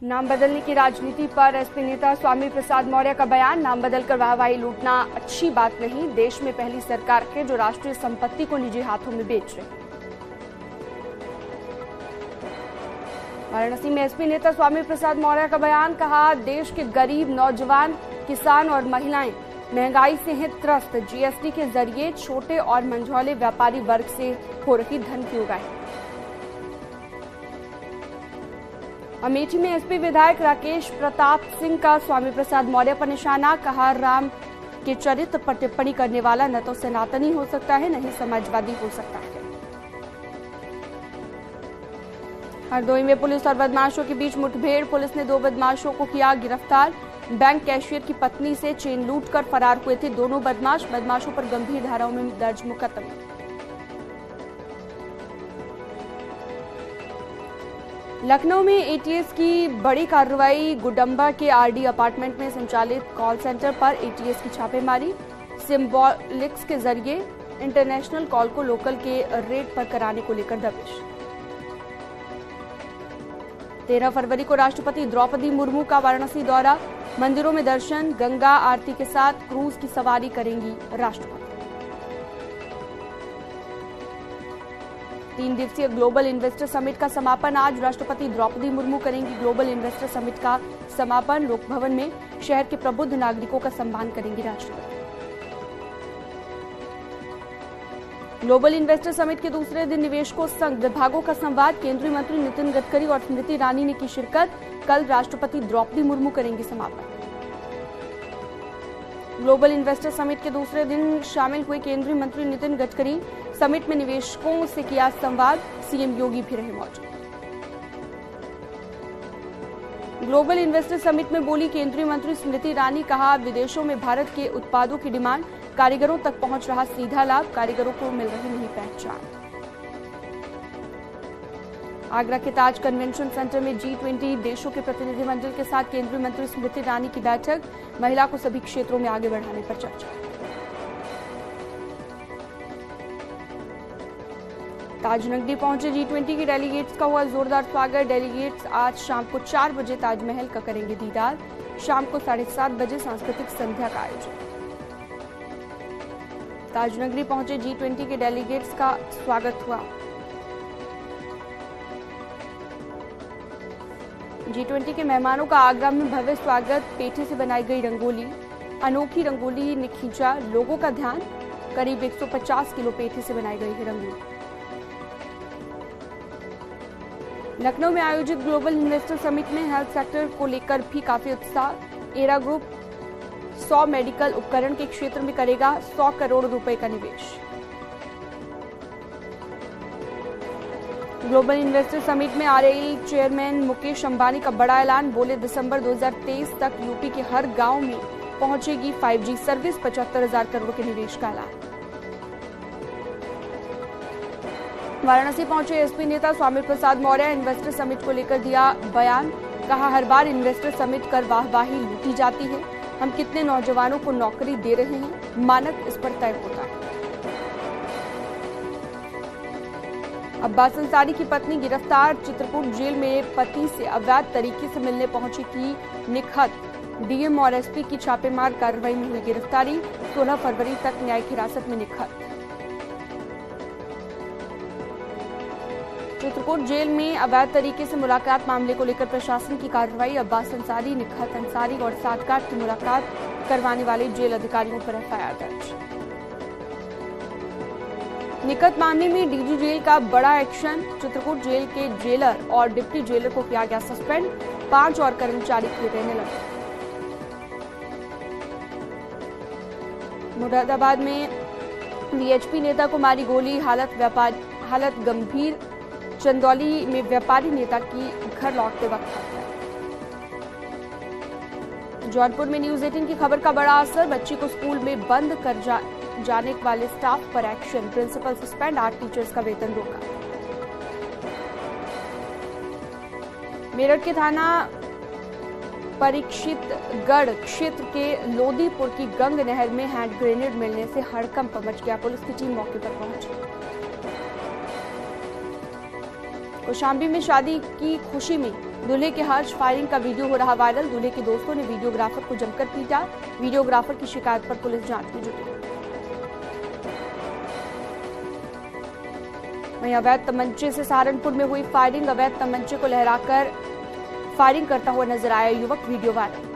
नाम बदलने की राजनीति पर एसपी नेता स्वामी प्रसाद मौर्य का बयान। नाम बदलकर वाहवाही लूटना अच्छी बात नहीं। देश में पहली सरकार है जो राष्ट्रीय संपत्ति को निजी हाथों में बेच रही। वाराणसी में एसपी नेता स्वामी प्रसाद मौर्य का बयान। कहा, देश के गरीब, नौजवान, किसान और महिलाएं महंगाई से हैं त्रस्त। जीएसटी के जरिए छोटे और मंझौले व्यापारी वर्ग से हो रही धन की उगाही। अमेठी में एसपी विधायक राकेश प्रताप सिंह का स्वामी प्रसाद मौर्य पर निशाना। कहा, राम के चरित्र पर टिप्पणी करने वाला न तो सनातनी हो सकता है, न ही समाजवादी हो सकता है। हरदोई में पुलिस और बदमाशों के बीच मुठभेड़। पुलिस ने 2 बदमाशों को किया गिरफ्तार। बैंक कैशियर की पत्नी से चेन लूटकर फरार हुए थे दोनों बदमाश। बदमाशों पर गंभीर धाराओं में दर्ज मुकदमा। लखनऊ में एटीएस की बड़ी कार्रवाई। गुडम्बा के आरडी अपार्टमेंट में संचालित कॉल सेंटर पर एटीएस की छापेमारी। सिंबॉलिक्स के जरिए इंटरनेशनल कॉल को लोकल के रेट पर कराने को लेकर दबिश। 13 फरवरी को राष्ट्रपति द्रौपदी मुर्मू का वाराणसी दौरा। मंदिरों में दर्शन, गंगा आरती के साथ क्रूज की सवारी करेंगी राष्ट्रपति। 3 दिवसीय ग्लोबल इन्वेस्टर समिट का समापन आज। राष्ट्रपति द्रौपदी मुर्मू करेंगी ग्लोबल इन्वेस्टर समिट का समापन। लोक भवन में शहर के प्रबुद्ध नागरिकों का सम्मान करेंगी राष्ट्रपति। ग्लोबल इन्वेस्टर समिट के दूसरे दिन निवेशकों संघ विभागों का संवाद। केंद्रीय मंत्री नितिन गडकरी और स्मृति ईरानी ने की शिरकत। कल राष्ट्रपति द्रौपदी मुर्मू करेंगी समापन। ग्लोबल इन्वेस्टर समिट के दूसरे दिन शामिल हुए केंद्रीय मंत्री नितिन गडकरी। समिट में निवेशकों से किया संवाद। सीएम योगी भी रहे मौजूद। ग्लोबल इन्वेस्टर समिट में बोली केंद्रीय मंत्री स्मृति ईरानी। कहा, विदेशों में भारत के उत्पादों की डिमांड, कारीगरों तक पहुंच रहा सीधा लाभ, कारीगरों को मिल रही नई पहचान। आगरा के ताज कन्वेंशन सेंटर में G20 देशों के प्रतिनिधिमंडल के साथ केंद्रीय मंत्री स्मृति ईरानी की बैठक। महिला को सभी क्षेत्रों में आगे बढ़ाने पर चर्चा। ताजनगरी पहुंचे G20 के डेलीगेट्स का हुआ जोरदार स्वागत। डेलीगेट्स आज शाम को 4 बजे ताजमहल का करेंगे दीदार। शाम को 7:30 बजे सांस्कृतिक संध्या का आयोजन। ताजनगरी पहुंचे G20 के डेलीगेट्स का स्वागत हुआ। G20 के मेहमानों का आगरा में भव्य स्वागत। पेठे से बनाई गई रंगोली, अनोखी रंगोली ने खींचा लोगों का ध्यान। करीब 150 किलो पेठे से बनाई गई है रंगोली। लखनऊ में आयोजित ग्लोबल इन्वेस्टर समिट में हेल्थ सेक्टर को लेकर भी काफी उत्साह। एरा ग्रुप 100 मेडिकल उपकरण के क्षेत्र में करेगा 100 करोड़ रुपए का निवेश। ग्लोबल इन्वेस्टर समिट में आरआई चेयरमैन मुकेश अंबानी का बड़ा ऐलान। बोले, दिसंबर 2023 तक यूपी के हर गांव में पहुंचेगी 5G सर्विस। 75,000 करोड़ के निवेश का ऐलान। वाराणसी पहुंचे एसपी नेता स्वामी प्रसाद मौर्य। इन्वेस्टर समिट को लेकर दिया बयान। कहा, हर बार इन्वेस्टर समिट कर वाहवाही लूटी जाती है। हम कितने नौजवानों को नौकरी दे रहे हैं, मानक इस पर तय होता है। अब्बास अंसारी की पत्नी गिरफ्तार। चित्रकूट जेल में पति से अवैध तरीके से मिलने पहुंची थी निखत। डीएम और एसपी की छापेमार कार्रवाई में हुई गिरफ्तारी। 16 फरवरी तक न्यायिक हिरासत में निखत। चित्रकूट जेल में अवैध तरीके से मुलाकात मामले को लेकर प्रशासन की कार्रवाई। अब्बास अंसारी, निखत अंसारी और सातकाट की मुलाकात करवाने वाले जेल अधिकारियों पर एफआईआर दर्ज। निखत मामले में डीजी जेल का बड़ा एक्शन। चित्रकूट जेल के जेलर और डिप्टी जेलर को किया गया सस्पेंड। 5 और कर्मचारी किए गए निलंबित। मुरादाबाद में वीएचपी नेता को मारी गोली, हालत गंभीर। चंदौली में व्यापारी नेता की घर लौटते वक्त हत्या। जौनपुर में न्यूज 18 की खबर का बड़ा असर। बच्ची को स्कूल में बंद कर जाने वाले स्टाफ पर एक्शन। प्रिंसिपल सस्पेंड, 8 टीचर्स का वेतन रोका। मेरठ के थाना परीक्षितगढ़ क्षेत्र के लोदीपुर की गंग नहर में हैंड ग्रेनेड मिलने से हड़कंप मच गया। पुलिस की टीम मौके पर पहुंची। कौशाम्बी में शादी की खुशी में दूल्हे के हर्ष फायरिंग का वीडियो हो रहा वायरल। दूल्हे के दोस्तों ने वीडियोग्राफर को जमकर पीटा। वीडियोग्राफर की शिकायत पर पुलिस जांच में जुटी। वहीं अवैध तमंचे से सहारनपुर में हुई फायरिंग। अवैध तमंचे को लहराकर फायरिंग करता हुआ नजर आया युवक, वीडियो वायरल।